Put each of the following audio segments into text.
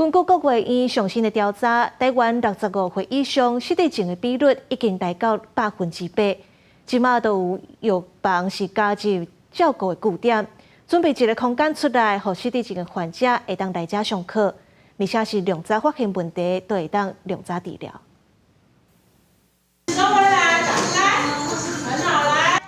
根据各国院上新的调查，台湾65岁以上失智症的比率已经达到8%。即马都有药房是加入照顾的据点，准备一个空间出来，让失智症的患者会当来遮上课，而且是量早发现问题，都会当量早治疗。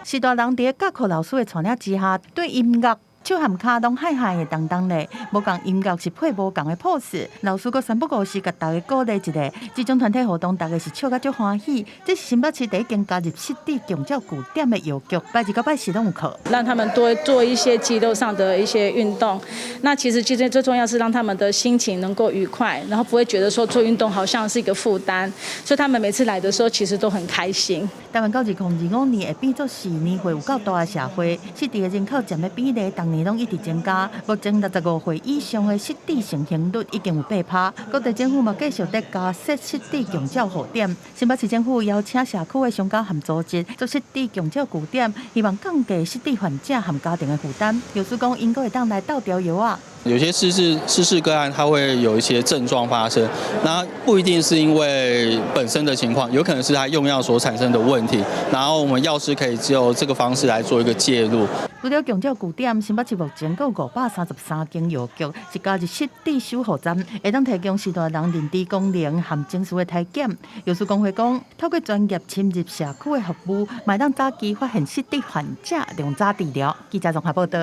是大人伫教课老师的带领之下，对音乐、手和脚拢嗨嗨的当当咧。无共音乐是配无共的 pose， 老师搁三不五时，甲大家鼓励一下。这种团体活动，大家是笑甲足欢喜。这是新北市第一间加入失智长照据点的药局，拜一到拜四拢有课，让他们多做一些肌肉上的一些运动。那其实最重要是让他们的心情能够愉快，然后不会觉得说做运动好像是一个负担，所以他们每次来的时候其实都很开心。台湾到2025年会变作4年会有较大的社会，失智的人口占的比例，当年拢一直增加。目前65岁以上的失智成行率已经有8%。各地政府嘛继续在加设失智长照据点。新北市政府邀请社区的商家和组织做失智长照据点，希望降低失智患者和家庭的负担。有师讲，应该会当来倒调药啊。有些失智个案，它会有一些症状发生，那不一定是因为本身的情况，有可能是它用药所产生的问题。然后我们药师可以就这个方式来做一个介入。除了长照据点，新北市目前有533间药局是加入失智守护站，会当提供视大人认知功能和情绪的体检。药师工会讲，透过专业侵入社区的服务，会当早期发现失智患者，量早治疗。记者综合报道。